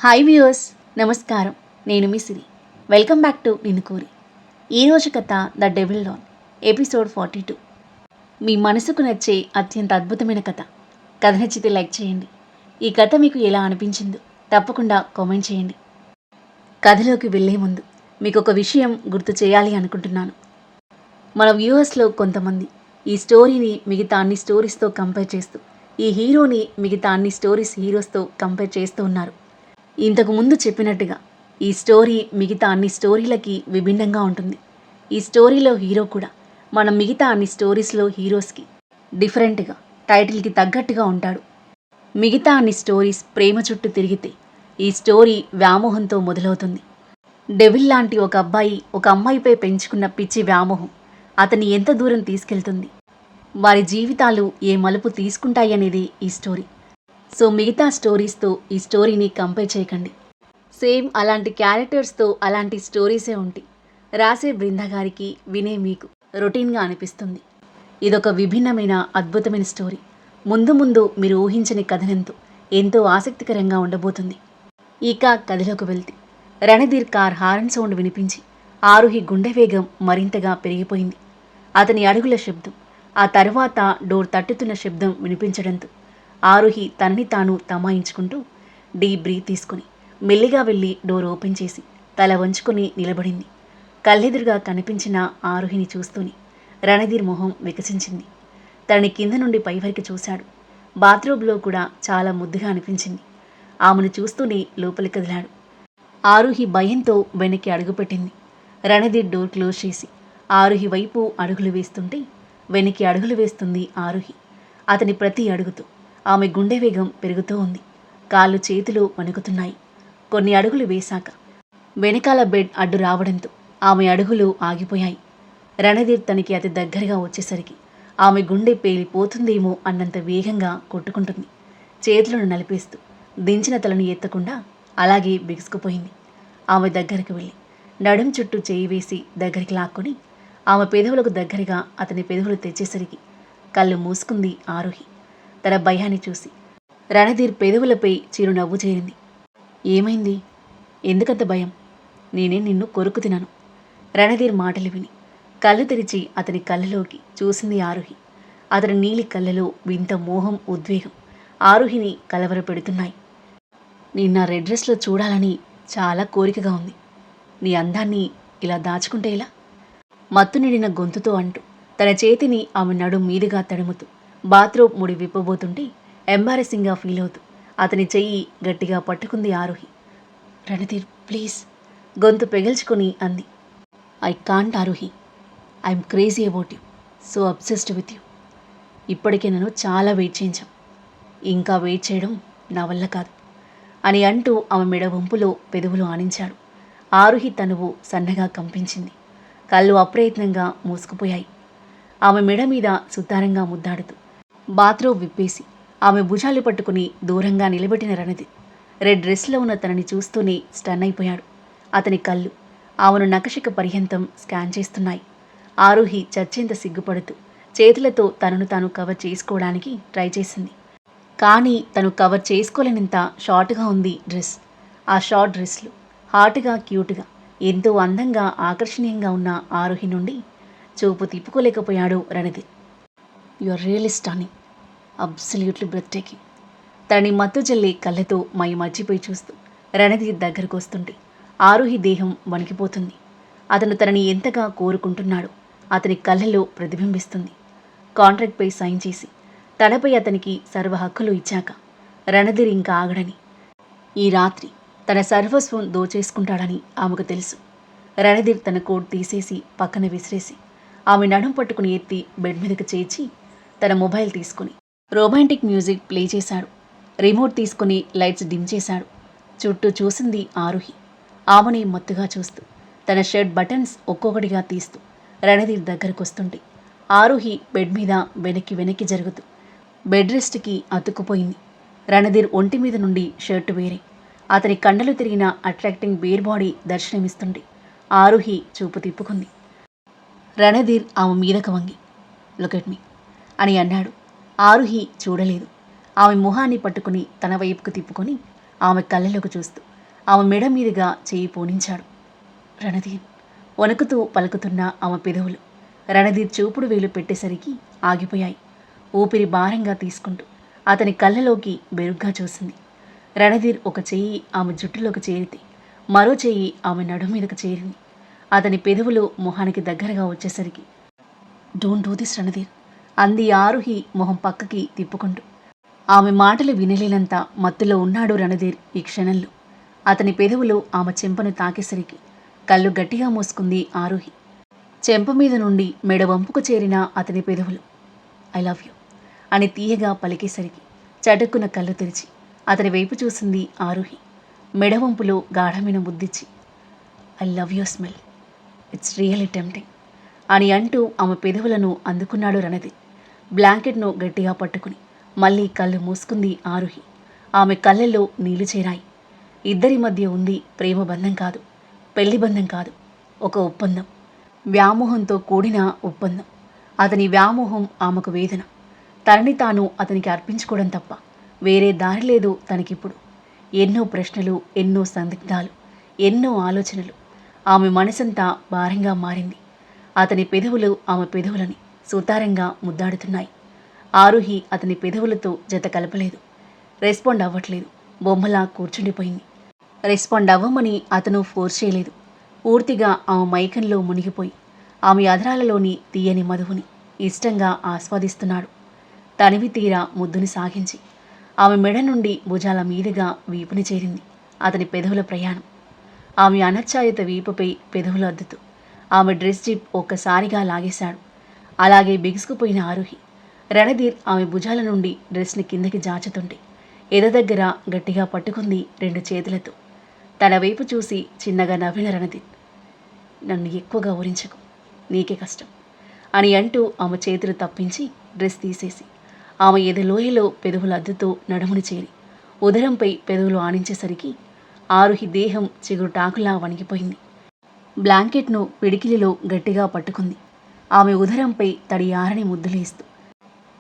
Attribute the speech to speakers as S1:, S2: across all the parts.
S1: Hi viewers, నమస్కారం. నేను మీ సిరి. Welcome back to నిన్ను కోరి. ఈరోజు కథ ద డెవిల్ డాన్, ఎపిసోడ్ 42. మీ మనసుకు నచ్చే అత్యంత అద్భుతమైన కథ. కథ నచ్చితే లైక్ చేయండి. ఈ కథ మీకు ఎలా అనిపించిందో తప్పకుండా కామెంట్ చేయండి. కథలోకి వెళ్ళే ముందు మీకు ఒక విషయం గుర్తు చేయాలి అనుకుంటున్నాను. మన వ్యూవర్స్లో కొంతమంది ఈ స్టోరీని మిగతా అన్ని స్టోరీస్తో కంపేర్ చేస్తూ, ఈ హీరోని మిగతా అన్ని హీరోస్తో కంపేర్ చేస్తూ ఉన్నారు. ఇంతకు ముందు చెప్పినట్టుగా ఈ స్టోరీ మిగతా అన్ని స్టోరీలకి విభిన్నంగా ఉంటుంది. ఈ స్టోరీలో హీరో కూడా మనం మిగతా అన్ని స్టోరీస్లో హీరోస్కి డిఫరెంట్గా, టైటిల్కి తగ్గట్టుగా ఉంటాడు. మిగతా అన్ని స్టోరీస్ ప్రేమ చుట్టూ తిరిగితే, ఈ స్టోరీ వ్యామోహంతో మొదలవుతుంది. డెవిల్ లాంటి ఒక అబ్బాయి ఒక అమ్మాయిపై పెంచుకున్న పిచ్చి వ్యామోహం అతన్ని ఎంత దూరం తీసుకెళ్తుంది, వారి జీవితాలు ఏ మలుపు తీసుకుంటాయనేది ఈ స్టోరీ. సో మిగతా స్టోరీస్తో ఈ స్టోరీని కంపేర్ చేయకండి. సేమ్ అలాంటి క్యారెక్టర్స్తో అలాంటి స్టోరీసే ఉంటాయి. రాసే బృందా గారికి వినే మీకు రొటీన్గా అనిపిస్తుంది. ఇదొక విభిన్నమైన అద్భుతమైన స్టోరీ. ముందు ముందు మీరు ఊహించని కథనంతో ఎంతో ఆసక్తికరంగా ఉండబోతుంది. ఇక కథలోకి వెళ్తే, రణధీర్ కార్ హారన్ సౌండ్ వినిపించి ఆరుహి గుండె వేగం మరింతగా పెరిగిపోయింది. అతని అడుగుల శబ్దం, ఆ తర్వాత డోర్ తట్టుతున్న శబ్దం వినిపించడంతో ఆరుహి తనని తాను తమాయించుకుంటూ డీప్ బ్రీత్ తీసుకుని మెల్లిగా వెళ్ళి డోర్ ఓపెన్ చేసి తల వంచుకొని నిలబడింది. కళ్ళెదురుగా కనిపించిన ఆరుహిని చూస్తూనే రణధీర్ మొహం వికసించింది. తనని కింద నుండి పై వరకు చూశాడు. బాత్రూంలో కూడా చాలా ముద్దుగా అనిపించింది. ఆమెను చూస్తూనే లోపలికి కదిలాడు. ఆరుహి భయంతో వెనక్కి అడుగుపెట్టింది. రణధీర్ డోర్ క్లోజ్ చేసి ఆరుహి వైపు అడుగులు వేస్తుంటే వెనక్కి అడుగులు వేస్తుంది ఆరుహి. అతని ప్రతి అడుగుతూ ఆమె గుండె వేగం పెరుగుతూ ఉంది. కాళ్ళు చేతులు వణుకుతున్నాయి. కొన్ని అడుగులు వేశాక వెనకాల బెడ్ అడ్డు రావడంతో ఆమె అడుగులు ఆగిపోయాయి. రణధీర్ తనకి అతి దగ్గరగా వచ్చేసరికి ఆమె గుండె పేలిపోతుందేమో అన్నంత వేగంగా కొట్టుకుంటుంది. చేతులను నలిపేస్తూ దించిన తలను ఎత్తకుండా అలాగే బిగుసుకుపోయింది. ఆమె దగ్గరకు వెళ్ళి నడుం చుట్టూ చేయి వేసి దగ్గరికి లాక్కొని ఆమె పెదవులకు దగ్గరగా అతని పెదవులు తెచ్చేసరికి కళ్ళు మూసుకుంది ఆరుహి. తన భయాన్ని చూసి రణధీర్ పెదవులపై చిరునవ్వు చేరింది. ఏమైంది? ఎందుకంత భయం? నేనే నిన్ను కొరుకు తినను. రణధీర్ మాటలు విని కళ్ళు తెరిచి అతని కళ్ళలోకి చూసింది ఆరుహి. అతని నీలి కళ్ళలో వింత మోహం, ఉద్వేగం ఆరుహిని కలవరపెడుతున్నాయి. నిన్న రెడ్ డ్రెస్లో చూడాలని చాలా కోరికగా ఉంది. నీ అందాన్ని ఇలా దాచుకుంటే ఎలా? మత్తు నిండిన గొంతుతో అంటూ తన చేతిని ఆమె నడుం మీదుగా తడుముతూ బాత్రూమ్ ముడి విప్పబోతుంటే ఎంబారెసింగ్గా ఫీల్ అవుతూ అతని చెయ్యి గట్టిగా పట్టుకుంది ఆరుహి. రణధీర్ ప్లీజ్, గొంతు పెగిల్చుకొని అంది. I can't Aaruhi, I'm crazy about you, so obsessed with you. ఇప్పటికే నన్ను చాలా వెయిట్ చేయించాం, ఇంకా వెయిట్ చేయడం నా వల్ల కాదు అని అంటూ ఆమె మెడ వంపులో పెదవులు ఆనించాడు. ఆరుహి తనువు సన్నగా కంపించింది. కళ్ళు అప్రయత్నంగా మూసుకుపోయాయి. ఆమె మెడ మీద సుతారంగా ముద్దాడుతూ బాత్రూమ్ విప్పేసి ఆమె భుజాలు పట్టుకుని దూరంగా నిలబెట్టిన రణధీర్ రెడ్ డ్రెస్లో ఉన్న తనని చూస్తూనే స్టన్ అయిపోయాడు. అతని కళ్ళు ఆమెను నకశిక పర్యంతం స్కాన్ చేస్తున్నాయి. ఆరుహి చచ్చేంత సిగ్గుపడుతూ చేతులతో తనను తాను కవర్ చేసుకోవడానికి ట్రై చేసింది. కానీ తను కవర్ చేసుకోలేనంత షార్ట్గా ఉంది డ్రెస్. ఆ షార్ట్ డ్రెస్లో హాట్గా, క్యూట్గా, ఎంతో అందంగా, ఆకర్షణీయంగా ఉన్న ఆరుహి నుండి చూపు తిప్పుకోలేకపోయాడు Randhir. You are really stunning, absolutely breathtaking. తనని మత్తు జల్లే కళ్ళతో మై మర్చిపోయి చూస్తూ రణధీర్ దగ్గరకు వస్తుంటే ఆరుహి దేహం వణికిపోతుంది. అతను తనని ఎంతగా కోరుకుంటున్నాడో అతని కళ్ళలో ప్రతిబింబిస్తుంది. కాంట్రాక్ట్పై సైన్ చేసి తనపై అతనికి సర్వ హక్కులు ఇచ్చాక రణధీర్ ఇంకా ఆగడని, ఈ రాత్రి తన సర్వస్వం దోచేసుకుంటాడని ఆమెకు తెలుసు. రణధీర్ తన కోట్ తీసేసి పక్కన విసిరేసి ఆమె నడుం పట్టుకుని ఎత్తి బెడ్ మీదకి చేర్చి తన మొబైల్ తీసుకుని రొమాంటిక్ మ్యూజిక్ ప్లే చేశాడు. రిమోట్ తీసుకుని లైట్స్ డిమ్ చేశాడు. చుట్టూ చూసింది ఆరుహి. ఆమెని మత్తుగా చూస్తూ తన షర్ట్ బటన్స్ ఒక్కొక్కటిగా తీస్తూ రణధీర్ దగ్గరకు వస్తుంటే ఆరుహి బెడ్ మీద వెనక్కి వెనక్కి జరుగుతూ బెడ్ రెస్ట్కి అతుక్కుపోయింది. రణధీర్ ఒంటి మీద నుండి షర్టు వేరే అతని కండలు తిరిగిన అట్రాక్టింగ్ బేర్ బాడీ దర్శనమిస్తుంటే ఆరుహి చూపు తిప్పుకుంది. రణధీర్ ఆమె మీదకు వంగి లుక్ ఎట్ మీ అని అన్నాడు. ఆరుహి చూడలేదు. ఆమె మొహాన్ని పట్టుకుని తన వైపుకు తిప్పుకొని ఆమె కళ్ళలోకి చూస్తూ ఆమె మెడ మీదుగా చేయి పోనించాడు. రణధీర్ వణుకుతూ పలుకుతున్న ఆమె పెదవులు రణధీర్ చూపుడు వేలు పెట్టేసరికి ఆగిపోయాయి. ఊపిరి భారంగా తీసుకుంటూ అతని కళ్ళలోకి బెరుగ్గా చూసింది. రణధీర్ ఒక చెయ్యి ఆమె జుట్టులోకి చేరితే మరో చెయ్యి ఆమె నడుం మీదకు చేరింది. అతని పెదవులు మొహానికి దగ్గరగా వచ్చేసరికి డోంట్ డూ దిస్ రణధీర్ అంది ఆరుహి మొహం పక్కకి తిప్పుకుంటూ. ఆమె మాటలు వినలేనంత మత్తులో ఉన్నాడు రణధీర్ ఈ క్షణంలో. అతని పెదవులు ఆమె చెంపను తాకేసరికి కళ్ళు గట్టిగా మూసుకుంది ఆరుహి. చెంప మీద నుండి మెడ వంపుకు చేరిన అతని పెదవులు ఐ లవ్ యూ అని తీయగా పలికేసరికి చటుక్కున కళ్ళు తెరిచి అతని వైపు చూసింది ఆరుహి. మెడవంపులో గాఢమైన ముద్దిచ్చి I love you smell, it's really tempting అని అంటూ ఆమె పెదవులను అందుకున్నాడు రణధీర్. బ్లాంకెట్ను గట్టిగా పట్టుకుని మళ్ళీ కళ్ళు మూసుకుంది ఆరుహి. ఆమె కళ్ళల్లో నీళ్లు చేరాయి. ఇద్దరి మధ్య ఉంది ప్రేమ బంధం కాదు, పెళ్లి బంధం కాదు, ఒక ఒప్పందం, వ్యామోహంతో కూడిన ఒప్పందం. అతని వ్యామోహం ఆమెకు వేదన. తనని తాను అతనికి అర్పించుకోవడం తప్ప వేరే దారి లేదు తనకిప్పుడు. ఎన్నో ప్రశ్నలు, ఎన్నో సందిగ్ధాలు, ఎన్నో ఆలోచనలు. ఆమె మనసంతా భారంగా మారింది. అతని పెదవులు ఆమె పెదవులని సుతారంగా ముద్దాడుతున్నాయి. ఆరుహి అతని పెదవులతో జత కలపలేదు. రెస్పాండ్ అవ్వట్లేదు. బొమ్మలా కూర్చుండిపోయింది. రెస్పాండ్ అవ్వమని అతను ఫోర్స్ చేయలేదు. పూర్తిగా ఆమె మైకంలో మునిగిపోయి ఆమె అధరాలలోని తీయని మధువుని ఇష్టంగా ఆస్వాదిస్తున్నాడు. తనివి తీరా ముద్దుని సాగించి ఆమె మెడ నుండి భుజాల మీదుగా వీపుని చేరింది అతని పెదవుల ప్రయాణం. ఆమె అనచ్చాయత వీపుపై పెదవులు అద్దుతూ ఆమె డ్రెస్ జిప్ ఒక్కసారిగా లాగేశాడు. అలాగే బిగుసుకుపోయిన ఆరుహి. రణధీర్ ఆమె భుజాల నుండి డ్రెస్ని కిందకి జాచుతుంటే ఎద దగ్గర గట్టిగా పట్టుకుంది 2 చేతులతో. తన వైపు చూసి చిన్నగా నవ్విన రణధీర్ నన్ను ఎక్కువగా ఊరించకు, నీకే కష్టం అని అంటూ ఆమె చేతులు తప్పించి డ్రెస్ తీసేసి ఆమె ఎదలోయలో పెదవులు అద్దుతూ నడుముని చేరి ఉదరంపై పెదవులు ఆనించేసరికి ఆరుహి దేహం చిగురుటాకులా వణికిపోయింది. బ్లాంకెట్ను పిడికిలిలో గట్టిగా పట్టుకుంది. ఆమె ఉదరంపై తడి ఆరని ముద్దులేస్తూ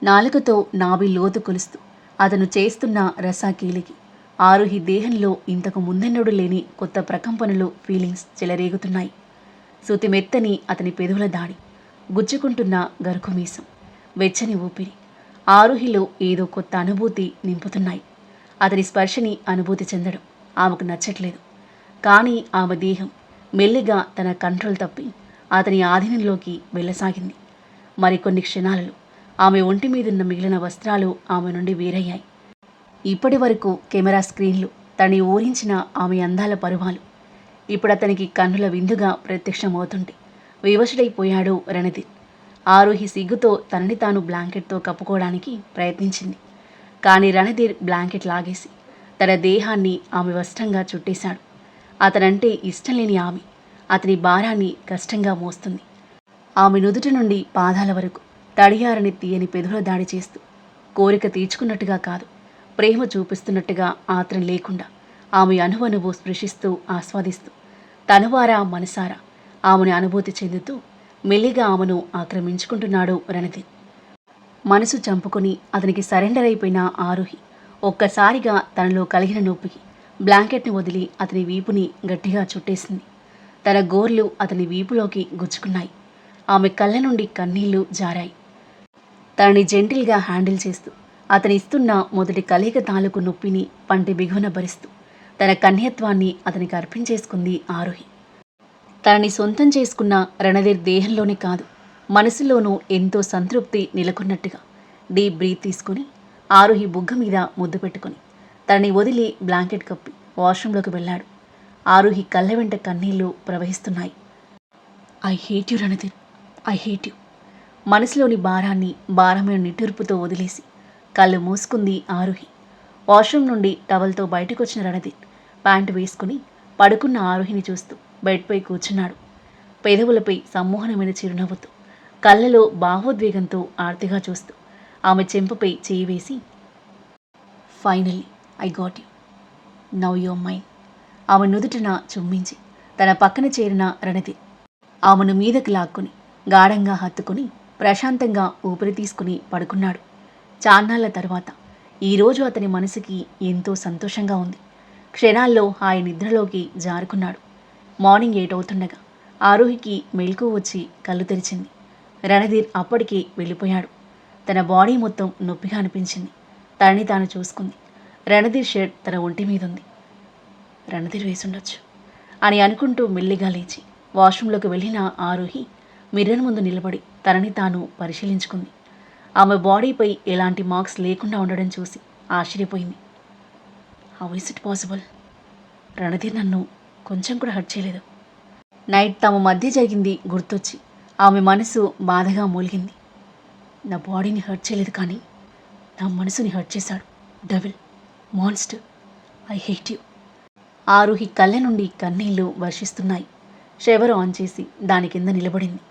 S1: నాలుకతో నాభి లోతు కొలుస్తూ అతను చేస్తున్న రసాకీలికి ఆరుహి దేహంలో ఇంతకు ముందెన్నడూ లేని కొత్త ప్రకంపనలు, ఫీలింగ్స్ చెలరేగుతున్నాయి. శృతిమెత్తని అతని పెదవుల దాడి, గుచ్చుకుంటున్న గరుకుమీసం, వెచ్చని ఊపిరి ఆరుహిలో ఏదో కొత్త అనుభూతి నింపుతున్నాయి. అతని స్పర్శని అనుభూతి చెందడం ఆమెకు నచ్చట్లేదు. కానీ ఆమె దేహం మెల్లిగా తన కంట్రోల్ తప్పి అతని ఆధీనంలోకి వెళ్ళసాగింది. మరికొన్ని క్షణాలలో ఆమె ఒంటి మీదున్న మిగిలిన వస్త్రాలు ఆమె నుండి వేరయ్యాయి. ఇప్పటి వరకు కెమెరా స్క్రీన్లు తనని ఊరించిన ఆమె అందాల పరువాలు ఇప్పుడు అతనికి కన్నుల విందుగా ప్రత్యక్షమవుతుంటే వివశుడైపోయాడు రణధీర్. ఆరుహి సిగ్గుతో తనని తాను బ్లాంకెట్తో కప్పుకోవడానికి ప్రయత్నించింది. కానీ రణధీర్ బ్లాంకెట్ లాగేసి తన దేహాన్ని ఆమె వస్త్రంగా చుట్టేశాడు. అతనంటే ఇష్టం లేని ఆమె అతని భారాన్ని కష్టంగా మోస్తుంది. ఆమె నుదుటి నుండి పాదాల వరకు తడియారని తీయని పెదవుల దాడి చేస్తూ కోరిక తీర్చుకున్నట్టుగా కాదు, ప్రేమ చూపిస్తున్నట్టుగా ఆత్రం లేకుండా ఆమె అనువనువు స్పృశిస్తూ ఆస్వాదిస్తూ తనువారా మనసారా ఆమెను అనుభూతి చెందుతూ మెల్లిగా ఆమెను ఆక్రమించుకుంటున్నాడు రణధీర్. మనసు చంపుకొని అతనికి సరెండర్ అయిపోయిన ఆరుహి ఒక్కసారిగా తనలో కలిగిన నొప్పికి బ్లాంకెట్ని వదిలి అతని వీపుని గట్టిగా చుట్టేసింది. తన గోర్లు అతని వీపులోకి గుచ్చుకున్నాయి. ఆమె కళ్ళ నుండి కన్నీళ్లు జారాయి. తనని జెంటిల్గా హ్యాండిల్ చేస్తూ అతని ఇస్తున్న మొదటి కలయిక తాలూకు నొప్పిని పంటి బిగున భరిస్తూ తన కన్యత్వాన్ని అతనికి అర్పించేసుకుంది ఆరుహి. తనని సొంతం చేసుకున్న రణధీర్ దేహంలోనే కాదు, మనసులోనూ ఎంతో సంతృప్తి నెలకొన్నట్టుగా డీప్ బ్రీత్ తీసుకుని ఆరుహి బుగ్గ మీద ముద్దు పెట్టుకుని తనని వదిలి బ్లాంకెట్ కప్పి వాష్రూంలోకి వెళ్ళాడు. ఆరుహి కళ్ళ వెంట కన్నీళ్లు ప్రవహిస్తున్నాయి. I hate you Ranadhir, I hate you. మనసులోని భారాన్ని భారమైన నిట్టూర్పుతో వదిలేసి కళ్ళు మూసుకుంది ఆరుహి. వాష్రూమ్ నుండి టవల్తో బయటకొచ్చిన రణధీర్ ప్యాంటు వేసుకుని పడుకున్న ఆరుహిని చూస్తూ బెడ్పై కూర్చున్నాడు. పెదవులపై సమ్మోహనమైన చిరునవ్వుతో, కళ్ళలో భావోద్వేగంతో ఆర్తిగా చూస్తూ ఆమె చెంపపై చేయి వేసి finally I got you, now your mine ఆమె నుదుటిన చుమ్మించి తన పక్కన చేరిన రణధీర్ ఆమెను మీదకి లాక్కుని గాఢంగా హత్తుకుని ప్రశాంతంగా ఊపిరి తీసుకుని పడుకున్నాడు. చాన్నాళ్ల తర్వాత ఈరోజు అతని మనసుకి ఎంతో సంతోషంగా ఉంది. క్షణాల్లో హాయి నిద్రలోకి జారుకున్నాడు. మార్నింగ్ 8 అవుతుండగా ఆరోహికి మెలకువ వచ్చి కళ్ళు తెరిచింది. రణధీర్ అప్పటికే వెళ్ళిపోయాడు. తన బాడీ మొత్తం నొప్పిగా అనిపించింది. తనని తాను చూసుకుంది. రణధీర్ షర్ట్ తన ఒంటి మీద ఉంది. రణధీర్ వేసుండొచ్చు అని అనుకుంటూ మెల్లిగా లేచి వాష్రూంలోకి వెళ్ళిన ఆరోహి మిర్రర్ ముందు నిలబడి తనని తాను పరిశీలించుకుంది. ఆమె బాడీపై ఎలాంటి మార్క్స్ లేకుండా ఉండడం చూసి ఆశ్చర్యపోయింది. How is it possible? Ranadhir నన్ను కొంచెం కూడా హర్ట్ చేయలేదు. నైట్ తమ మధ్య జరిగింది గుర్తొచ్చి ఆమె మనసు బాధగా మూలిగింది. నా బాడీని హర్ట్ చేయలేదు, కానీ నా మనసుని హర్ట్ చేశాడు. Devil, monster, I hate you. Aaruhi కళ్ళ నుండి కన్నీళ్లు వర్షిస్తున్నాయి. షవర్ ఆన్ చేసి దాని కింద నిలబడింది.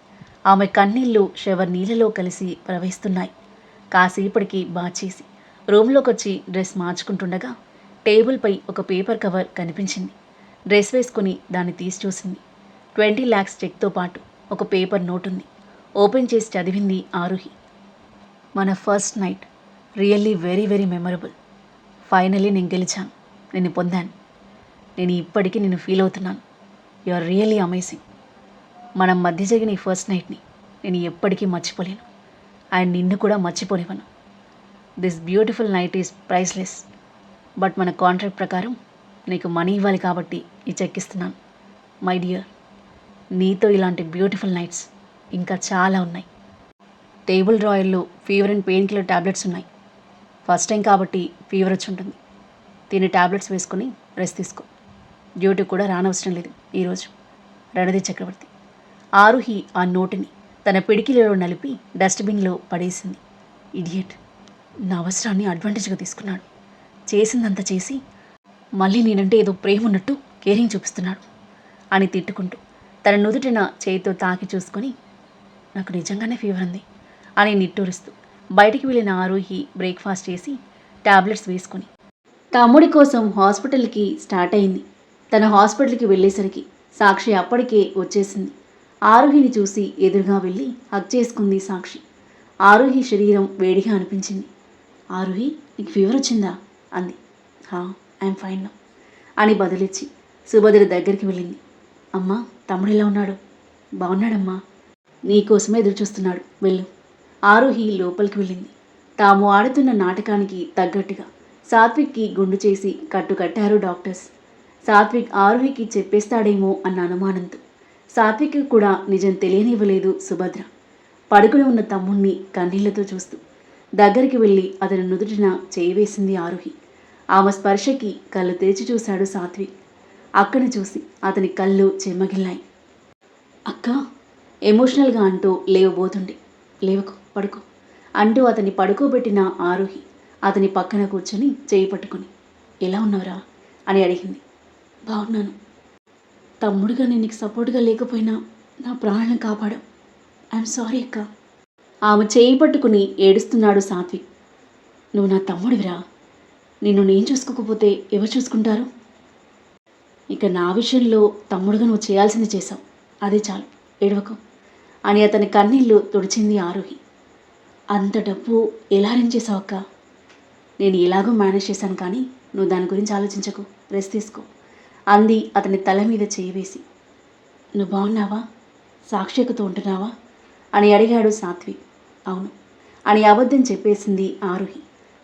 S1: ఆమె కన్నీళ్లు షవర్ నీళ్ళలో కలిసి ప్రవహిస్తున్నాయి. కాసేపటికి బాత్ చేసి రూమ్లోకి వచ్చి డ్రెస్ మార్చుకుంటుండగా టేబుల్పై ఒక పేపర్ కవర్ కనిపించింది. డ్రెస్ వేసుకుని దాన్ని తీసి చూసింది. 20 lakhs చెక్తో పాటు ఒక పేపర్ నోట్ ఉంది. ఓపెన్ చేసి చదివింది ఆరుహి. మన first night really very very memorable. Finally నేను గెలిచాను, నేను పొందాను. నేను ఇప్పటికీ నేను ఫీల్ అవుతున్నాను. You are really amazing. మనం మధ్య జరిగిన ఈ ఫస్ట్ నైట్ని నేను ఎప్పటికీ మర్చిపోలేను. అండ్ నిన్ను కూడా మర్చిపోనివ్వను. This beautiful night is priceless. But మన కాంట్రాక్ట్ ప్రకారం నీకు మనీ ఇవ్వాలి కాబట్టి ఈ చెక్ ఇస్తున్నాను. మై డియర్, నీతో ఇలాంటి బ్యూటిఫుల్ నైట్స్ ఇంకా చాలా ఉన్నాయి. టేబుల్ డ్రాయర్లో fever and painkiller tablets ఉన్నాయి. ఫస్ట్ టైం కాబట్టి ఫీవర్ వచ్చి ఉంటుంది. తిని ట్యాబ్లెట్స్ వేసుకొని రెస్ట్ తీసుకో. డ్యూటీ కూడా రానవసరం లేదు ఈరోజు. రణధీర్ చక్రవర్తి. ఆరుహి ఆ నోటుని తన పిడికిలలో నలిపి డస్ట్బిన్లో పడేసింది. ఇడియట్, నా అవసరాన్ని అడ్వాంటేజ్గా తీసుకున్నాడు. చేసిందంతా చేసి మళ్ళీ నేనంటే ఏదో ప్రేమ ఉన్నట్టు కేరింగ్ చూపిస్తున్నాడు అని తిట్టుకుంటూ తన నుదుటిన చేతితో తాకి చూసుకొని నాకు నిజంగానే ఫీవర్ ఉంది అని నిట్టూరుస్తూ బయటికి వెళ్ళిన ఆరుహి బ్రేక్ఫాస్ట్ చేసి టాబ్లెట్స్ వేసుకొని తమ్ముడి కోసం హాస్పిటల్కి స్టార్ట్ అయింది. తన హాస్పిటల్కి వెళ్ళేసరికి సాక్షి అప్పటికే వచ్చేసింది. ఆరుహిని చూసి ఎదురుగా వెళ్ళి హగ్ చేసుకుంది సాక్షి. ఆరుహి శరీరం వేడిగా అనిపించింది. ఆరుహి, నీకు ఫీవర్ వచ్చిందా అంది. ఐఎమ్ ఫైన్ నౌ అని బదులిచ్చి సుభద్ర దగ్గరికి వెళ్ళింది. అమ్మా, తమ్ముడు ఎలా ఉన్నాడు? బాగున్నాడమ్మా, నీకోసమే ఎదురు చూస్తున్నాడు, వెళ్ళు. ఆరుహి లోపలికి వెళ్ళింది. తాము ఆడుతున్న నాటకానికి తగ్గట్టుగా సాత్విక్కి గుండు చేసి కట్టారు డాక్టర్స్. సాత్విక్ ఆరుహికి చెప్పేస్తాడేమో అన్న అనుమానంతో సాత్విక్కి కూడా నిజం తెలియనివ్వలేదు సుభద్ర. పడుకుని ఉన్న తమ్ముణ్ణి కన్నీళ్లతో చూస్తూ దగ్గరికి వెళ్ళి అతని నుదుటిన చేయి వేసింది ఆరుహి. ఆమె స్పర్శకి కళ్ళు తెరిచి చూశాడు సాత్విక్. అక్కని చూసి అతని కళ్ళు చెమ్మగిల్లాయి. అక్క, ఎమోషనల్గా అంటూ లేవబోతుండే. లేవకు, పడుకో అంటూ అతన్ని పడుకోబెట్టిన ఆరుహి అతని పక్కన కూర్చొని చేయి పట్టుకుని ఎలా ఉన్నావురా అని అడిగింది. బాగున్నాను. తమ్ముడుగా నేను నీకు సపోర్ట్గా లేకపోయినా నా ప్రాణాలను కాపాడావు. ఐఎమ్ సారీ అక్క. ఆమె చేయి పట్టుకుని ఏడుస్తున్నాడు సాత్విక్. నువ్వు నా తమ్ముడివిరా. నిన్ను నేను చూసుకోకపోతే ఎవరు చూసుకుంటారు? ఇక నా విషయంలో తమ్ముడుగా నువ్వు చేయాల్సింది చేశావు, అదే చాలు, ఏడవకు అని అతని కన్నీళ్లు తుడిచింది ఆరుహి. అంత డబ్బు ఎలా అరేంజ్ చేసావు అక్క? నేను ఎలాగో మేనేజ్ చేశాను, కానీ నువ్వు దాని గురించి ఆలోచించకు, రెస్ట్ తీసుకో అంది అతని తల మీద చేయి వేసి. నువ్వు బాగున్నావా? సాక్షికతో ఉంటున్నావా అని అడిగాడు సాత్విక్. అవును అని అబద్ధం చెప్పేసింది ఆరుహి.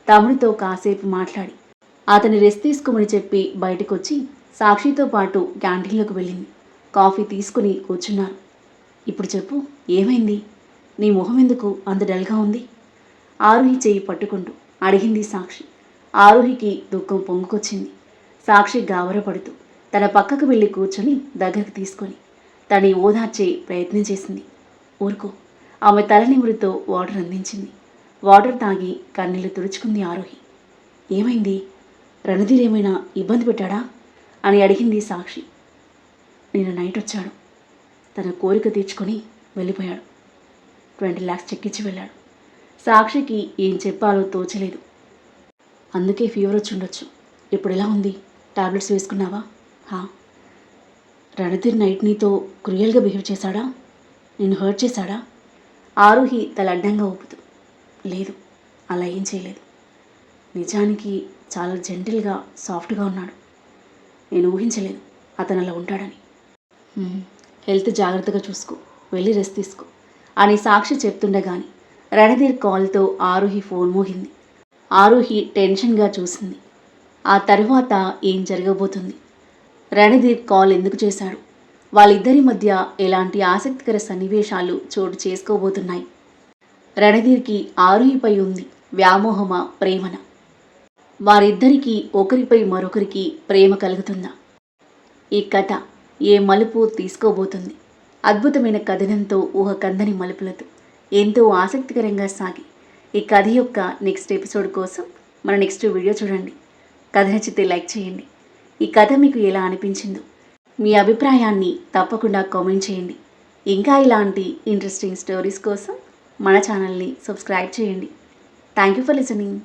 S1: తమ్ముడితో కాసేపు మాట్లాడి అతని రెస్ట్ తీసుకోమని చెప్పి బయటకొచ్చి సాక్షితో పాటు క్యాంటీన్లోకి వెళ్ళింది. కాఫీ తీసుకుని కూర్చున్నారు. ఇప్పుడు చెప్పు, ఏమైంది? నీ మొహం ఎందుకు అంత డల్గా ఉంది? ఆరుహి చేయి పట్టుకుంటూ అడిగింది సాక్షి. ఆరుహికి దుఃఖం పొంగుకొచ్చింది. సాక్షి గాబరపడుతూ తన పక్కకు వెళ్ళి కూర్చొని దగ్గరకు తీసుకొని తని ఓదార్చే ప్రయత్నం చేసింది. ఊరుకో, ఆమె తల నిమురుతో వాటర్ అందించింది. వాటర్ తాగి కన్నీళ్లు తుడుచుకుంది ఆరుహి. ఏమైంది? రణధీర్ ఏమైనా ఇబ్బంది పెట్టాడా అని అడిగింది సాక్షి. నిన్న నైట్ వచ్చాడు. తన కోరిక తీర్చుకొని వెళ్ళిపోయాడు. 20 lakhs చెక్కిచ్చి వెళ్ళాడు. సాక్షికి ఏం చెప్పాలో తోచలేదు. అందుకే ఫీవర్ వచ్చి ఉండొచ్చు. ఇప్పుడు ఎలా ఉంది? టాబ్లెట్స్ వేసుకున్నావా? రణధీర్ నైట్ నీతో క్రూయల్గా బిహేవ్ చేశాడా? నిన్ను హర్ట్ చేశాడా? ఆరుహి తల అడ్డంగా ఊపుతూ, లేదు, అలా ఏం చేయలేదు. నిజానికి చాలా జెంటిల్గా సాఫ్ట్గా ఉన్నాడు. నేను ఊహించలేదు అతను అలా ఉంటాడని. హెల్త్ జాగ్రత్తగా చూసుకో, వెళ్ళి రెస్ట్ తీసుకో అని సాక్షి చెప్తుండగాని రణధీర్ కాల్తో ఆరుహి ఫోన్ మోగింది. ఆరుహి టెన్షన్గా చూసింది. ఆ తరువాత ఏం జరగబోతుంది? రణధీర్ కాల్ ఎందుకు చేశాడు? వాళ్ళిద్దరి మధ్య ఎలాంటి ఆసక్తికర సన్నివేశాలు చోటు చేసుకోబోతున్నాయి? రణధీర్కి ఆరుహిపై ఉంది వ్యామోహమా, ప్రేమన? వారిద్దరికీ ఒకరిపై మరొకరికి ప్రేమ కలుగుతుందా? ఈ కథ ఏ మలుపు తీసుకోబోతుంది? అద్భుతమైన కథనంతో, ఊహకందని మలుపులతో ఎంతో ఆసక్తికరంగా సాగి ఈ కథ యొక్క నెక్స్ట్ ఎపిసోడ్ కోసం మన నెక్స్ట్ వీడియో చూడండి. కథ నచ్చితే లైక్ చేయండి. ఈ కథ మీకు ఎలా అనిపించిందో మీ అభిప్రాయాన్ని తప్పకుండా కామెంట్ చేయండి. ఇంకా ఇలాంటి ఇంట్రెస్టింగ్ స్టోరీస్ కోసం మన ఛానల్ని సబ్స్క్రైబ్ చేయండి. Thank you for listening.